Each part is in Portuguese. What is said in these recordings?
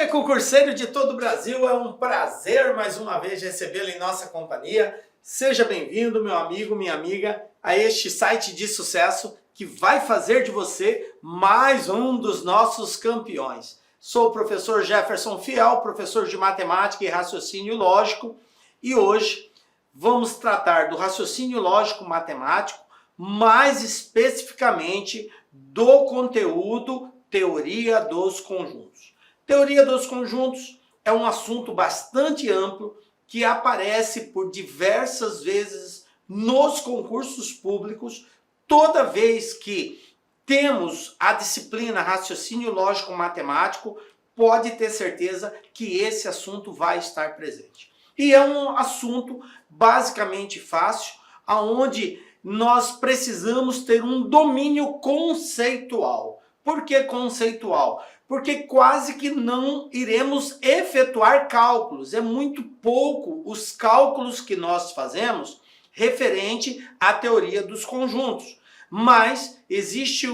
concurseiro de todo o Brasil, é um prazer mais uma vez recebê-lo em nossa companhia. Seja bem-vindo, meu amigo, minha amiga, a este site de sucesso que vai fazer de você mais um dos nossos campeões. Sou o professor Jefferson Fiel, professor de matemática e raciocínio lógico, e hoje vamos tratar do raciocínio lógico matemático, mais especificamente do conteúdo teoria dos conjuntos. Teoria dos conjuntos é um assunto bastante amplo que aparece por diversas vezes nos concursos públicos, toda vez que temos a disciplina raciocínio lógico matemático, pode ter certeza que esse assunto vai estar presente. E é um assunto basicamente fácil, aonde nós precisamos ter um domínio conceitual. Por que conceitual? Porque quase que não iremos efetuar cálculos. É muito pouco os cálculos que nós fazemos referente à teoria dos conjuntos. Mas existe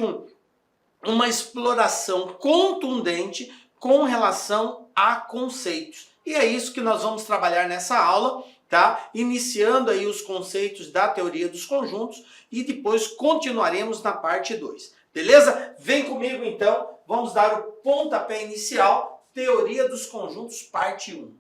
uma exploração contundente com relação a conceitos. E é isso que nós vamos trabalhar nessa aula, tá? Iniciando aí os conceitos da teoria dos conjuntos e depois continuaremos na parte 2. Beleza? Vem comigo então, vamos dar o pontapé inicial, teoria dos conjuntos, parte 1.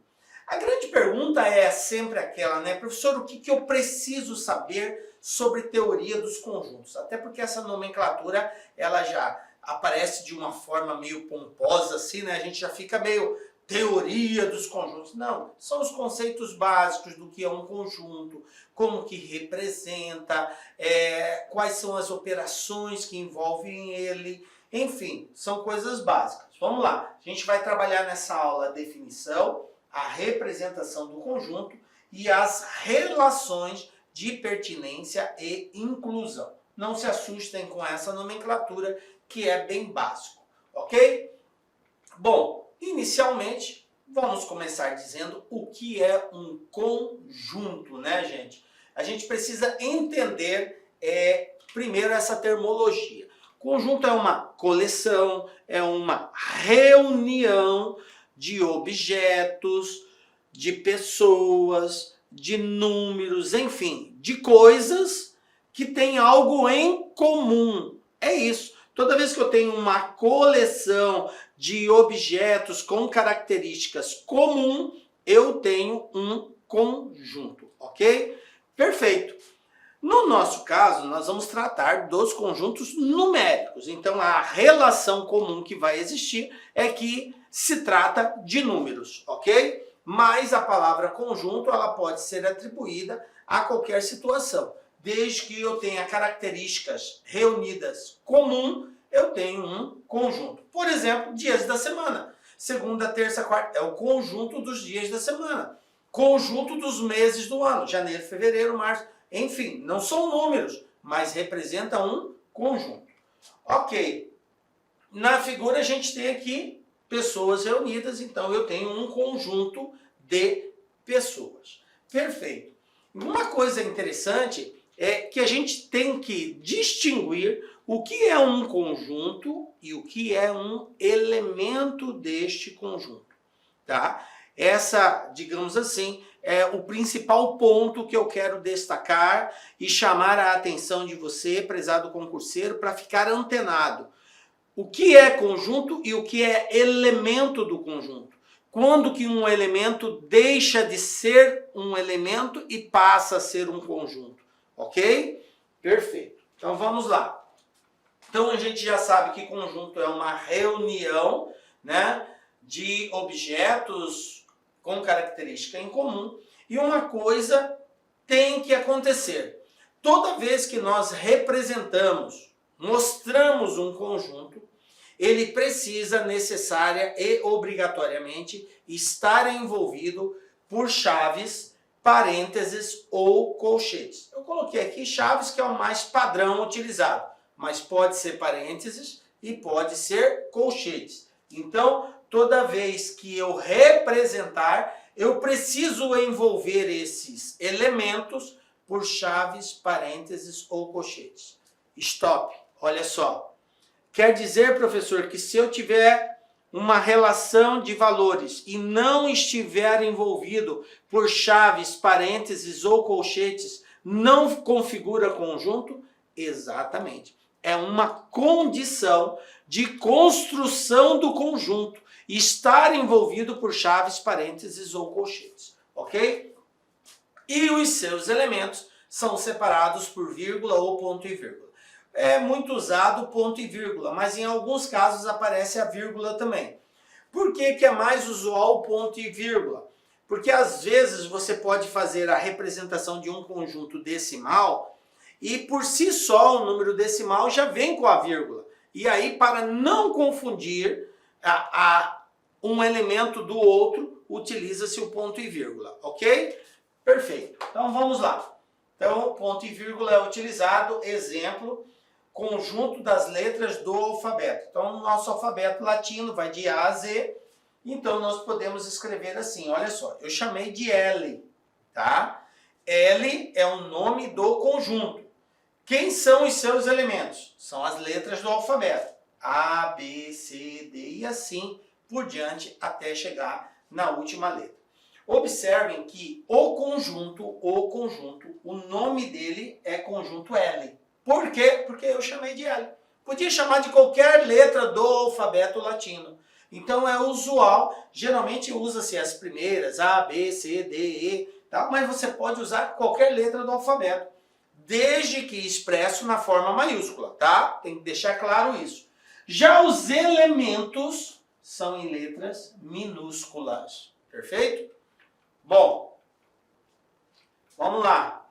A grande pergunta é sempre aquela, né? Professor, o que eu preciso saber sobre teoria dos conjuntos? Até porque essa nomenclatura, ela já aparece de uma forma meio pomposa, assim, né? A gente já fica meio teoria dos conjuntos. Não, são os conceitos básicos do que é um conjunto, como que representa, quais são as operações que envolvem ele, enfim, são coisas básicas. Vamos lá, a gente vai trabalhar nessa aula a definição, a representação do conjunto e as relações de pertinência e inclusão. Não se assustem com essa nomenclatura que é bem básico, ok? Bom, inicialmente, vamos começar dizendo o que é um conjunto, né, gente? A gente precisa entender primeiro essa termologia. Conjunto é uma coleção, é uma reunião de objetos, de pessoas, de números, enfim, de coisas que têm algo em comum. É isso. Toda vez que eu tenho uma coleção de objetos com características comuns, eu tenho um conjunto, ok? Perfeito. No nosso caso, nós vamos tratar dos conjuntos numéricos. Então, a relação comum que vai existir é que se trata de números, ok? Mas a palavra conjunto, ela pode ser atribuída a qualquer situação. Desde que eu tenha características reunidas comum, eu tenho um conjunto. Por exemplo, dias da semana. Segunda, terça, quarta, é o conjunto dos dias da semana. Conjunto dos meses do ano. Janeiro, fevereiro, março. Enfim, não são números, mas representa um conjunto. Ok. Na figura a gente tem aqui pessoas reunidas, então eu tenho um conjunto de pessoas. Perfeito. Uma coisa interessante é que a gente tem que distinguir o que é um conjunto e o que é um elemento deste conjunto, tá? Essa, digamos assim, é o principal ponto que eu quero destacar e chamar a atenção de você, prezado concurseiro, para ficar antenado. O que é conjunto e o que é elemento do conjunto? Quando que um elemento deixa de ser um elemento e passa a ser um conjunto? Ok? Perfeito. Então vamos lá. Então a gente já sabe que conjunto é uma reunião, né, de objetos com característica em comum. E uma coisa tem que acontecer. Toda vez que nós representamos, mostramos um conjunto, ele precisa necessária e obrigatoriamente estar envolvido por chaves, parênteses ou colchetes. Eu coloquei aqui chaves, que é o mais padrão utilizado, mas pode ser parênteses e pode ser colchetes. Então, toda vez que eu representar, eu preciso envolver esses elementos por chaves, parênteses ou colchetes. Stop. Olha só. Quer dizer, professor, que se eu tiver uma relação de valores e não estiver envolvido por chaves, parênteses ou colchetes, não configura conjunto? Exatamente. É uma condição de construção do conjunto estar envolvido por chaves, parênteses ou colchetes, ok? E os seus elementos são separados por vírgula ou ponto e vírgula. É muito usado ponto e vírgula, mas em alguns casos aparece a vírgula também. Por que que é mais usual ponto e vírgula? Porque às vezes você pode fazer a representação de um conjunto decimal e por si só o número decimal já vem com a vírgula. E aí, para não confundir um elemento do outro, utiliza-se o ponto e vírgula, ok? Perfeito. Então vamos lá. Então, ponto e vírgula é utilizado, exemplo, conjunto das letras do alfabeto. Então, o nosso alfabeto latino vai de A a Z. Então, nós podemos escrever assim, olha só, eu chamei de L, tá? L é o nome do conjunto. Quem são os seus elementos? São as letras do alfabeto. A, B, C, D e assim por diante até chegar na última letra. Observem que o conjunto, o nome dele é conjunto L. Por quê? Porque eu chamei de L. Podia chamar de qualquer letra do alfabeto latino. Então é usual, geralmente usa-se as primeiras, A, B, C, D, E, tá? Mas você pode usar qualquer letra do alfabeto, desde que expresso na forma maiúscula, tá? Tem que deixar claro isso. Já os elementos são em letras minúsculas, perfeito? Bom, vamos lá.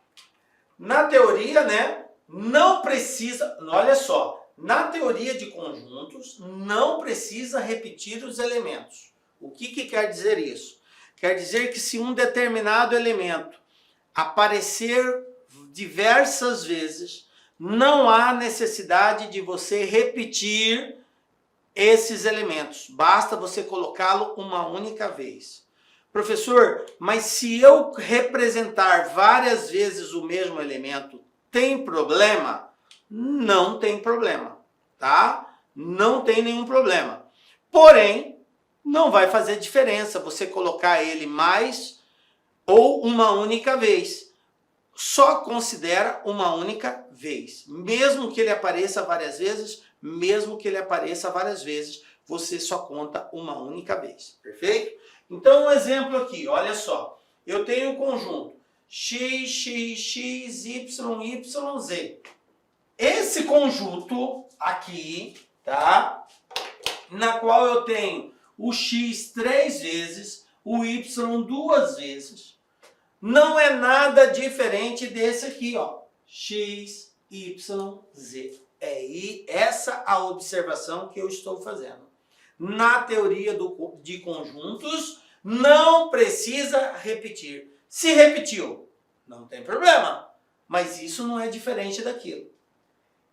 Na teoria, né, não precisa, olha só, na teoria de conjuntos, não precisa repetir os elementos. O que quer dizer isso? Quer dizer que se um determinado elemento aparecer diversas vezes, não há necessidade de você repetir esses elementos. Basta você colocá-lo uma única vez. Professor, mas se eu representar várias vezes o mesmo elemento, tem problema? Não tem problema, tá? Não tem nenhum problema. Porém, não vai fazer diferença você colocar ele mais ou uma única vez. Só considera uma única vez. Mesmo que ele apareça várias vezes, você só conta uma única vez. Perfeito? Então, um exemplo aqui, olha só. Eu tenho um conjunto x, x, x, y, y, z. Esse conjunto aqui, tá? Na qual eu tenho o x 3 vezes, o y 2 vezes. Não é nada diferente desse aqui, ó. X, Y, Z. É essa a observação que eu estou fazendo. Na teoria de conjuntos, não precisa repetir. Se repetiu, não tem problema. Mas isso não é diferente daquilo.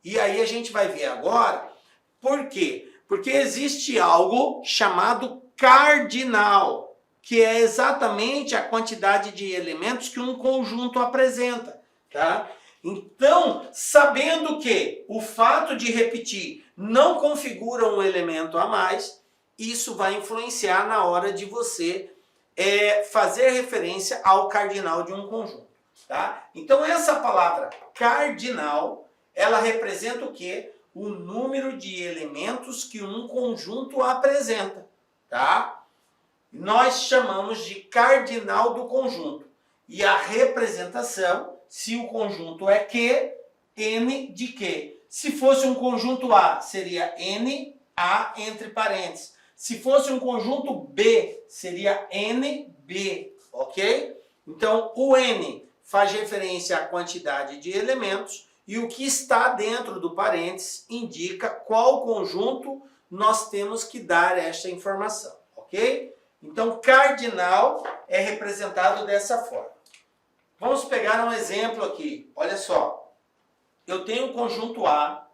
E aí a gente vai ver agora por quê? Porque existe algo chamado cardinal, que é exatamente a quantidade de elementos que um conjunto apresenta, tá? Então, sabendo que o fato de repetir não configura um elemento a mais, isso vai influenciar na hora de você fazer referência ao cardinal de um conjunto, tá? Então, essa palavra cardinal, ela representa o quê? O número de elementos que um conjunto apresenta, tá? Nós chamamos de cardinal do conjunto. E a representação, se o conjunto é Q, N de Q. Se fosse um conjunto A, seria N, A entre parênteses. Se fosse um conjunto B, seria NB, ok? Então, o N faz referência à quantidade de elementos e o que está dentro do parênteses indica qual conjunto nós temos que dar esta informação, ok? Então, cardinal é representado dessa forma. Vamos pegar um exemplo aqui. Olha só. Eu tenho um conjunto A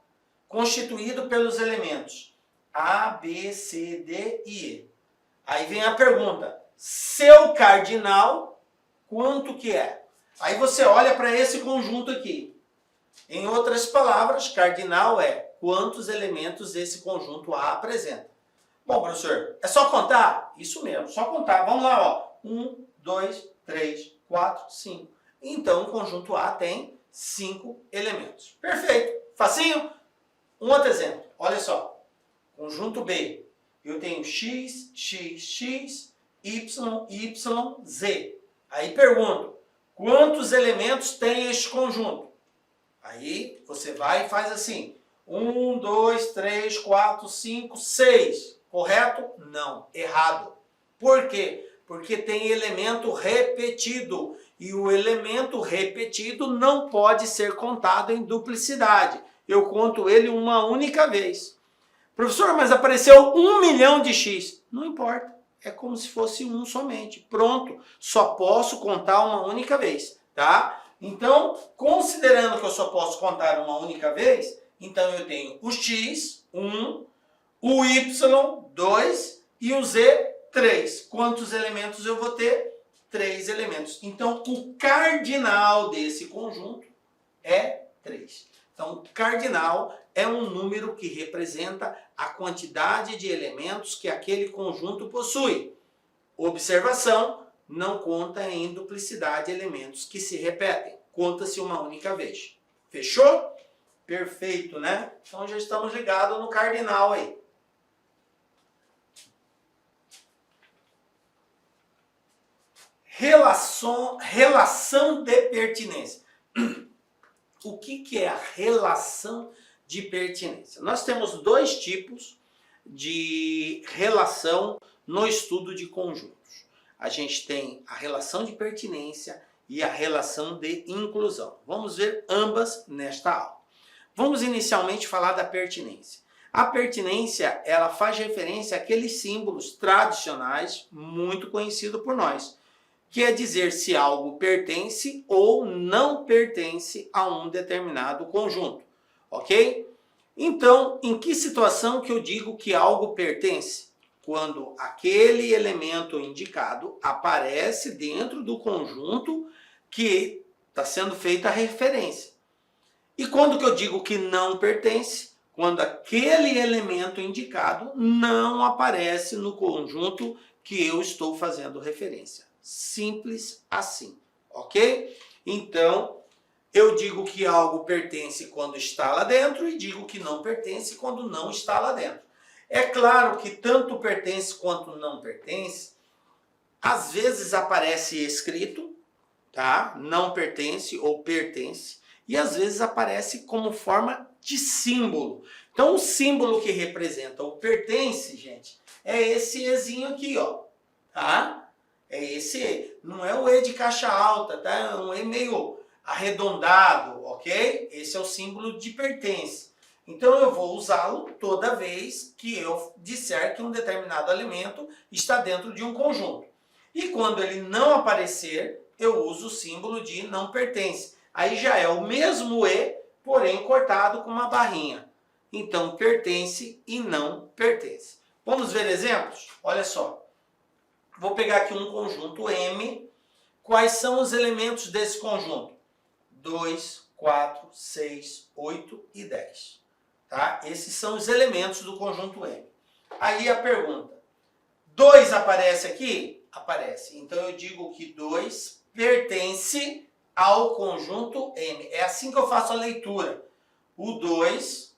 constituído pelos elementos A, B, C, D e E. Aí vem a pergunta. Seu cardinal, quanto que é? Aí você olha para esse conjunto aqui. Em outras palavras, cardinal é quantos elementos esse conjunto A apresenta. Bom, professor, é só contar? Isso mesmo, só contar. Vamos lá, ó. 1, 2, 3, 4, 5. Então, o conjunto A tem 5 elementos. Perfeito. Facinho? Um outro exemplo. Olha só. Conjunto B. Eu tenho x, x, x, y, y, z. Aí pergunto, quantos elementos tem este conjunto? Aí você vai e faz assim. 1, 2, 3, 4, 5, 6. Correto? Não. Errado. Por quê? Porque tem elemento repetido. E o elemento repetido não pode ser contado em duplicidade. Eu conto ele uma única vez. Professor, mas apareceu 1 milhão de x. Não importa. É como se fosse um somente. Pronto. Só posso contar uma única vez. Tá? Então, considerando que eu só posso contar uma única vez, então eu tenho o x, 1, o y, 2 e o z, 3. Quantos elementos eu vou ter? 3 elementos. Então, o cardinal desse conjunto é 3. Então, o cardinal é um número que representa a quantidade de elementos que aquele conjunto possui. Observação, não conta em duplicidade elementos que se repetem. Conta-se uma única vez. Fechou? Perfeito, né? Então, já estamos ligados no cardinal aí. Relação de pertinência. O que é a relação de pertinência? Nós temos dois tipos de relação no estudo de conjuntos. A gente tem a relação de pertinência e a relação de inclusão. Vamos ver ambas nesta aula. Vamos inicialmente falar da pertinência. A pertinência, ela faz referência àqueles símbolos tradicionais muito conhecidos por nós. Quer dizer se algo pertence ou não pertence a um determinado conjunto, ok? Então, em que situação que eu digo que algo pertence? Quando aquele elemento indicado aparece dentro do conjunto que está sendo feita a referência. E quando que eu digo que não pertence? Quando aquele elemento indicado não aparece no conjunto que eu estou fazendo referência. Simples assim, ok? Então, eu digo que algo pertence quando está lá dentro e digo que não pertence quando não está lá dentro. É claro que tanto pertence quanto não pertence, às vezes aparece escrito, tá? Não pertence ou pertence, e às vezes aparece como forma de símbolo. Então, o símbolo que representa o pertence, gente, é esse Ezinho aqui, ó, tá? É esse E. Não é o E de caixa alta, tá? É um E meio arredondado, ok? Esse é o símbolo de pertence. Então, eu vou usá-lo toda vez que eu disser que um determinado elemento está dentro de um conjunto. E quando ele não aparecer, eu uso o símbolo de não pertence. Aí já é o mesmo E, porém cortado com uma barrinha. Então, pertence e não pertence. Vamos ver exemplos? Olha só. Vou pegar aqui um conjunto M. Quais são os elementos desse conjunto? 2, 4, 6, 8 e 10. Tá? Esses são os elementos do conjunto M. Aí a pergunta. 2 aparece aqui? Aparece. Então eu digo que 2 pertence ao conjunto M. É assim que eu faço a leitura. O 2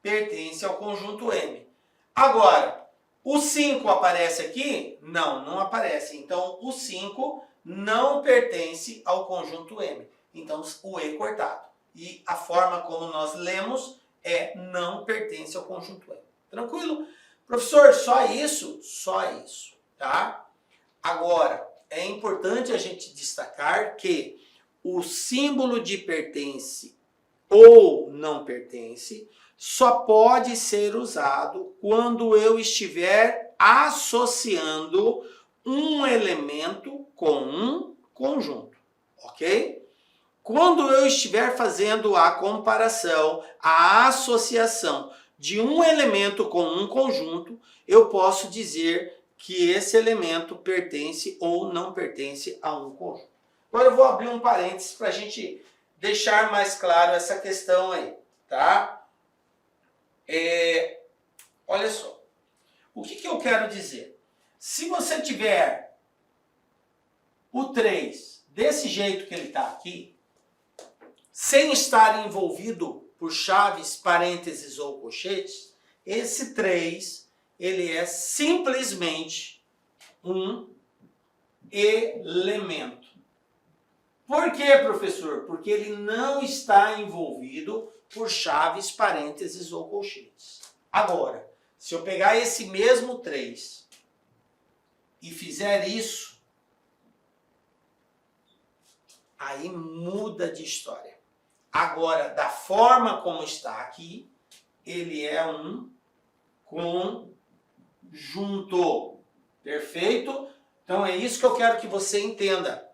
pertence ao conjunto M. Agora, o 5 aparece aqui? Não, não aparece. Então, o 5 não pertence ao conjunto M. Então, o E cortado. E a forma como nós lemos é não pertence ao conjunto M. Tranquilo? Professor, só isso? Só isso, tá? Agora, é importante a gente destacar que o símbolo de pertence ou não pertence só pode ser usado quando eu estiver associando um elemento com um conjunto, ok? Quando eu estiver fazendo a comparação, a associação de um elemento com um conjunto, eu posso dizer que esse elemento pertence ou não pertence a um conjunto. Agora eu vou abrir um parênteses para a gente deixar mais claro essa questão aí, tá? Olha só. O que eu quero dizer? Se você tiver o 3 desse jeito que ele está aqui, sem estar envolvido por chaves, parênteses ou colchetes, esse 3 ele é simplesmente um elemento. Por quê, professor? Porque ele não está envolvido por chaves, parênteses ou colchetes. Agora, se eu pegar esse mesmo 3 e fizer isso, aí muda de história. Agora, da forma como está aqui, ele é um conjunto. Perfeito? Então é isso que eu quero que você entenda.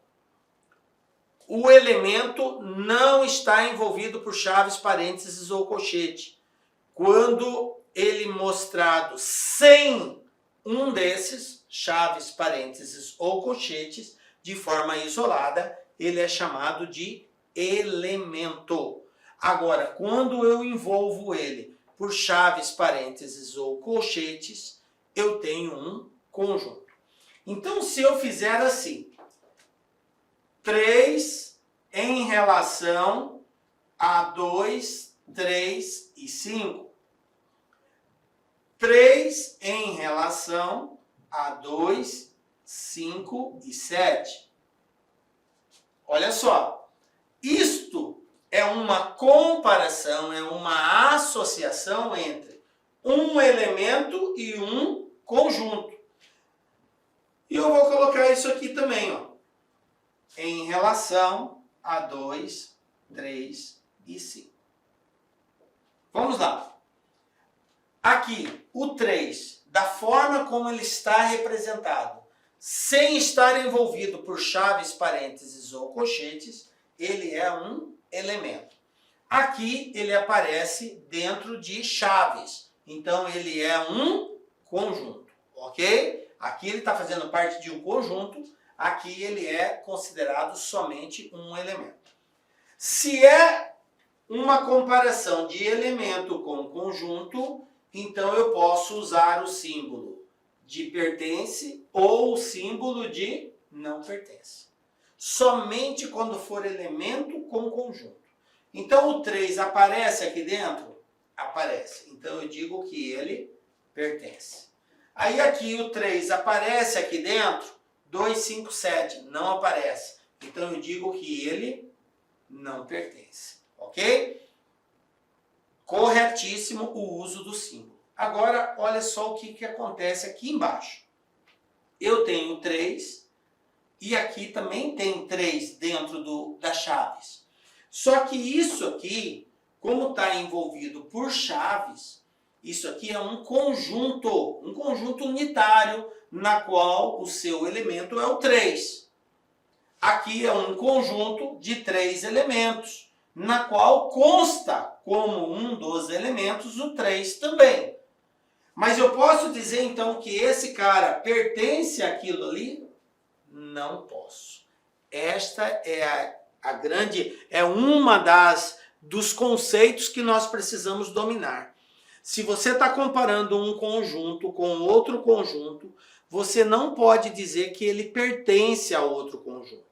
O elemento não está envolvido por chaves, parênteses ou colchete. Quando ele mostrado sem um desses, chaves, parênteses ou colchetes, de forma isolada, ele é chamado de elemento. Agora, quando eu envolvo ele por chaves, parênteses ou colchetes, eu tenho um conjunto. Então, se eu fizer assim, 3 em relação a 2, 3 e 5. 3 em relação a 2, 5 e 7. Olha só, isto é uma comparação, é uma associação entre um elemento e um conjunto. E eu vou colocar isso aqui também, ó, em relação a 2, 3 e 5. Vamos lá. Aqui, o 3, da forma como ele está representado, sem estar envolvido por chaves, parênteses ou colchetes, ele é um elemento. Aqui ele aparece dentro de chaves, então ele é um conjunto, ok? Aqui ele está fazendo parte de um conjunto, aqui ele é considerado somente um elemento. Se é uma comparação de elemento com conjunto, então eu posso usar o símbolo de pertence ou o símbolo de não pertence. Somente quando for elemento com conjunto. Então o 3 aparece aqui dentro? Aparece. Então eu digo que ele pertence. Aí aqui o 3 aparece aqui dentro? 2, 5, 7. Não aparece. Então eu digo que ele não pertence. Ok? Corretíssimo o uso do símbolo. Agora, olha só o que acontece aqui embaixo. Eu tenho 3 e aqui também tem 3 dentro das chaves. Só que isso aqui, como está envolvido por chaves, isso aqui é um conjunto unitário, na qual o seu elemento é o 3. Aqui é um conjunto de 3 elementos, na qual consta como um dos elementos o 3 também. Mas eu posso dizer então que esse cara pertence àquilo ali? Não posso. Esta é uma dos conceitos que nós precisamos dominar. Se você está comparando um conjunto com outro conjunto, você não pode dizer que ele pertence a outro conjunto.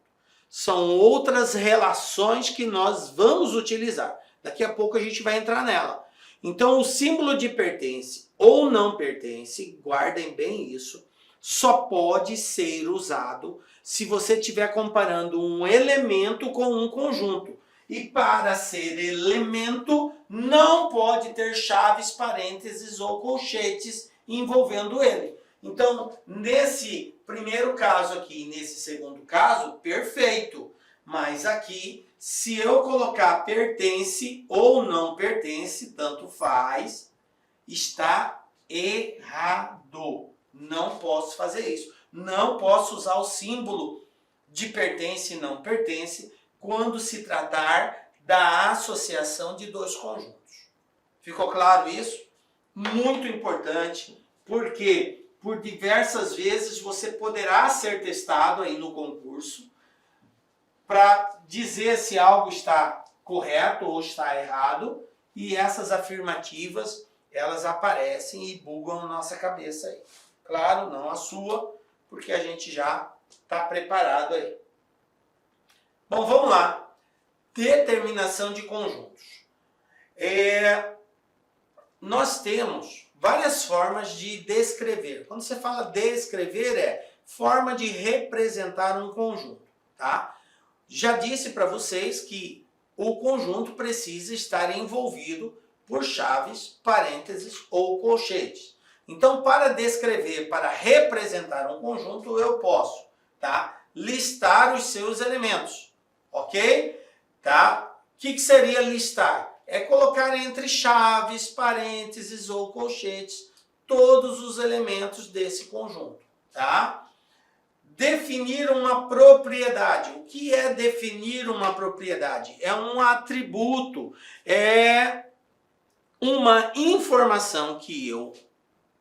São outras relações que nós vamos utilizar. Daqui a pouco a gente vai entrar nela. Então, o símbolo de pertence ou não pertence, guardem bem isso, só pode ser usado se você estiver comparando um elemento com um conjunto. E para ser elemento, não pode ter chaves, parênteses ou colchetes envolvendo ele. Então, nesse primeiro caso aqui, nesse segundo caso, perfeito. Mas aqui, se eu colocar pertence ou não pertence, tanto faz, está errado. Não posso fazer isso. Não posso usar o símbolo de pertence e não pertence quando se tratar da associação de dois conjuntos. Ficou claro isso? Muito importante, porque por diversas vezes você poderá ser testado aí no concurso para dizer se algo está correto ou está errado, e essas afirmativas elas aparecem e bugam a nossa cabeça aí. Claro, não a sua, porque a gente já está preparado aí. Bom, vamos lá. Determinação de conjuntos. Nós temos várias formas de descrever. Quando você fala descrever, é forma de representar um conjunto, tá? Já disse para vocês que o conjunto precisa estar envolvido por chaves, parênteses ou colchetes. Então, para descrever, para representar um conjunto, eu posso, tá, listar os seus elementos, ok? Tá? O que seria listar? É colocar entre chaves, parênteses ou colchetes todos os elementos desse conjunto, tá? Definir uma propriedade. O que é definir uma propriedade? É um atributo, é uma informação que eu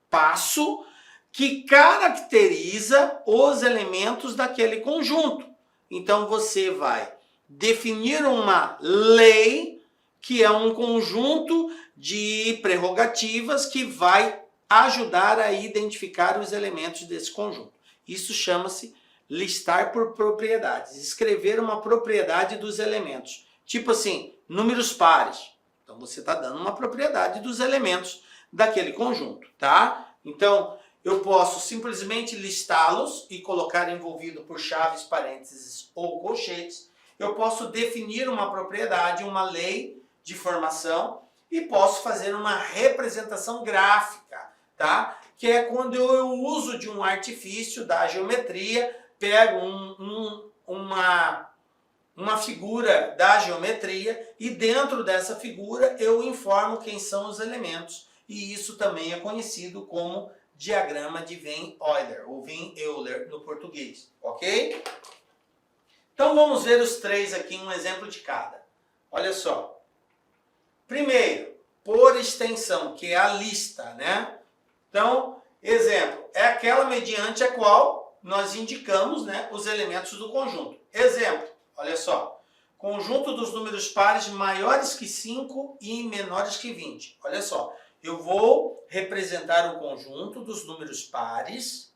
passo que caracteriza os elementos daquele conjunto. Então você vai definir uma lei, que é um conjunto de prerrogativas que vai ajudar a identificar os elementos desse conjunto. Isso chama-se listar por propriedades, escrever uma propriedade dos elementos. Tipo assim, números pares. Então você está dando uma propriedade dos elementos daquele conjunto, tá? Então eu posso simplesmente listá-los e colocar envolvido por chaves, parênteses ou colchetes. Eu posso definir uma propriedade, uma lei de formação e posso fazer uma representação gráfica, tá? Que é quando eu uso de um artifício da geometria, pego uma figura da geometria e dentro dessa figura eu informo quem são os elementos. E isso também é conhecido como diagrama de Venn-Euler, ou Venn-Euler no português, ok? Então vamos ver os três aqui, um exemplo de cada. Olha só. Primeiro, por extensão, que é a lista, né? Então, exemplo, é aquela mediante a qual nós indicamos, né, os elementos do conjunto. Exemplo, olha só. Conjunto dos números pares maiores que 5 e menores que 20. Olha só. Eu vou representar o conjunto dos números pares,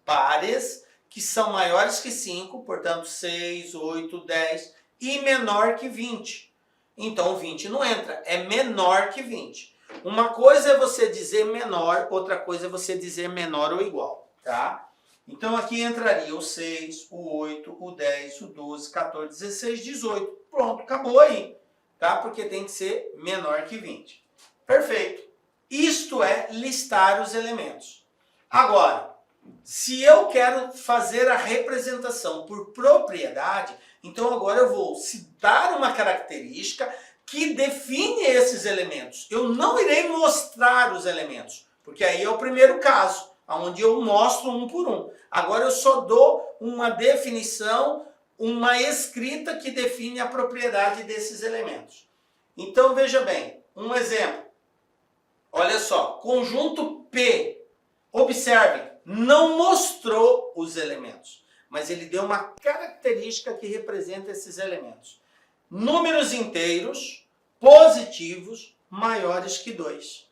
que são maiores que 5, portanto 6, 8, 10 e menor que 20. Então 20 não entra, é menor que 20. Uma coisa é você dizer menor, outra coisa é você dizer menor ou igual, tá? Então aqui entraria o 6, o 8, o 10, o 12, 14, 16, 18. Pronto, acabou aí, tá? Porque tem que ser menor que 20. Perfeito. Isto é listar os elementos. Agora, se eu quero fazer a representação por propriedade, então agora eu vou citar uma característica que define esses elementos. Eu não irei mostrar os elementos, porque aí é o primeiro caso, onde eu mostro um por um. Agora eu só dou uma definição, uma escrita que define a propriedade desses elementos. Então veja bem, um exemplo. Olha só, conjunto P. Observem, não mostrou os elementos, mas ele deu uma característica que representa esses elementos. Números inteiros positivos maiores que 2.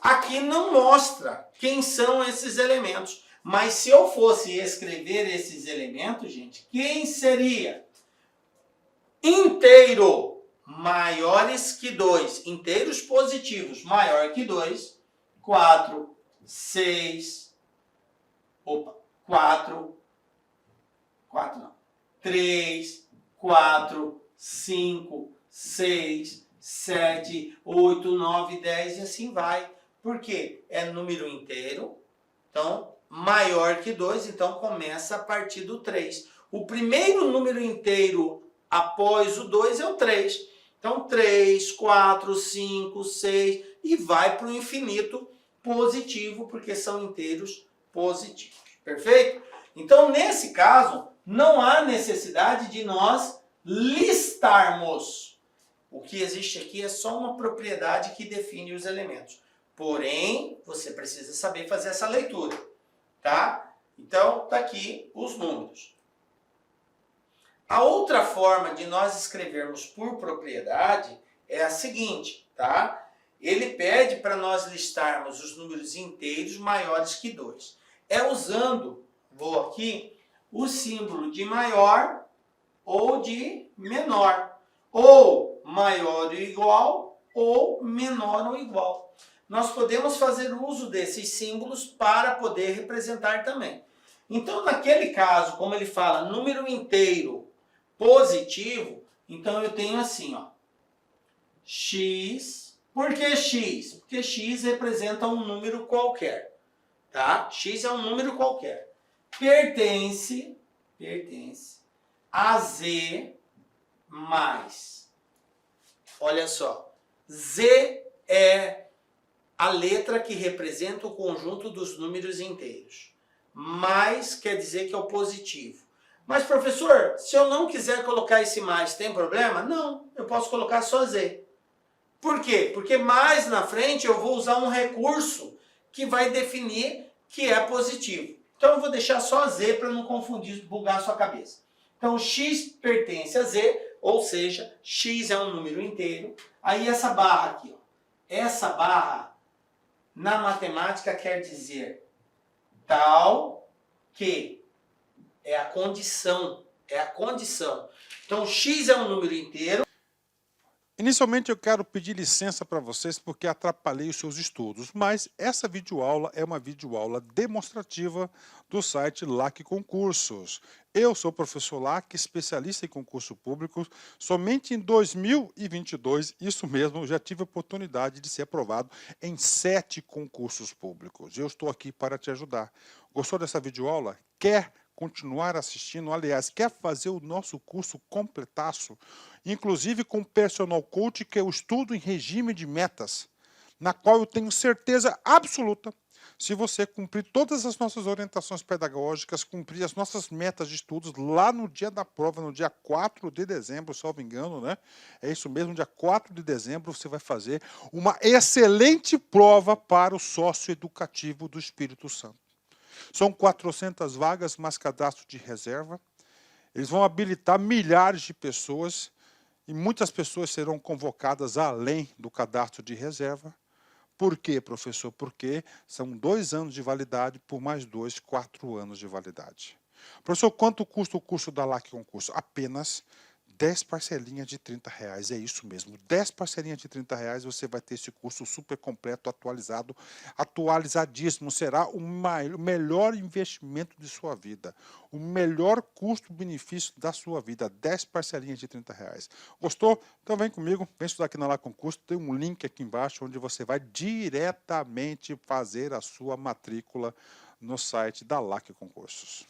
Aqui não mostra quem são esses elementos, mas se eu fosse escrever esses elementos, gente, quem seria? Inteiro maiores que 2, inteiros positivos maior que 2, 4, 6, 3, 4, 5, 6, 7, 8, 9, 10 e assim vai. Por quê? É número inteiro, então maior que 2, então começa a partir do 3. O primeiro número inteiro após o 2 é o 3. Então 3, 4, 5, 6 e vai para o infinito positivo, porque são inteiros positivos. Perfeito? Então nesse caso, não há necessidade de nós listarmos. O que existe aqui é só uma propriedade que define os elementos. Porém, você precisa saber fazer essa leitura, tá? Então, tá aqui os números. A outra forma de nós escrevermos por propriedade é a seguinte, tá? ele pede para nós listarmos os números inteiros maiores que 2. É usando, vou aqui, o símbolo de maior ou de menor. Ou maior ou igual, ou menor ou igual. Nós podemos fazer uso desses símbolos para poder representar também. Então, naquele caso, como ele fala, número inteiro positivo, então eu tenho assim, ó, x. Por que x? Porque x representa um número qualquer, tá? X é um número qualquer. Pertence a z mais. Olha só, z é a letra que representa o conjunto dos números inteiros. Mais quer dizer que é o positivo. Mas, professor, se eu não quiser colocar esse mais, tem problema? Não, eu posso colocar só z. Por quê? Porque mais na frente eu vou usar um recurso que vai definir que é positivo. Então eu vou deixar só z para não confundir, bugar a sua cabeça. Então x pertence a z, ou seja, x é um número inteiro. Aí essa barra aqui, ó, essa barra na matemática quer dizer tal que é a condição, Então x é um número inteiro. Inicialmente eu quero pedir licença para vocês porque atrapalhei os seus estudos, mas essa videoaula é uma videoaula demonstrativa do site LAC Concursos. Eu sou o professor LAC, especialista em concurso público. Somente em 2022, isso mesmo, eu já tive a oportunidade de ser aprovado em 7 concursos públicos. Eu estou aqui para te ajudar. Gostou dessa videoaula? Quer continuar assistindo? Aliás, quer fazer o nosso curso completaço? Inclusive com personal coach, que eu estudo em regime de metas, na qual eu tenho certeza absoluta, se você cumprir todas as nossas orientações pedagógicas, cumprir as nossas metas de estudos, lá no dia da prova, no dia 4 de dezembro, salvo engano, né? É isso mesmo, dia 4 de dezembro, você vai fazer uma excelente prova para o sócio educativo do Espírito Santo. São 400 vagas, mais cadastro de reserva. Eles vão habilitar milhares de pessoas, e muitas pessoas serão convocadas além do cadastro de reserva. Por quê, professor? Porque são 2 anos de validade por mais 2, 4 anos de validade. Professor, quanto custa o curso da LAC Concurso? Apenas 10 parcelinhas de R$30. É isso mesmo, 10 parcelinhas de R$30 você vai ter esse curso super completo, atualizado, atualizadíssimo. Será o melhor investimento de sua vida, o melhor custo-benefício da sua vida, 10 parcelinhas de R$30. Gostou? Então vem comigo, vem estudar aqui na LAC Concurso, tem um link aqui embaixo onde você vai diretamente fazer a sua matrícula no site da LAC Concursos.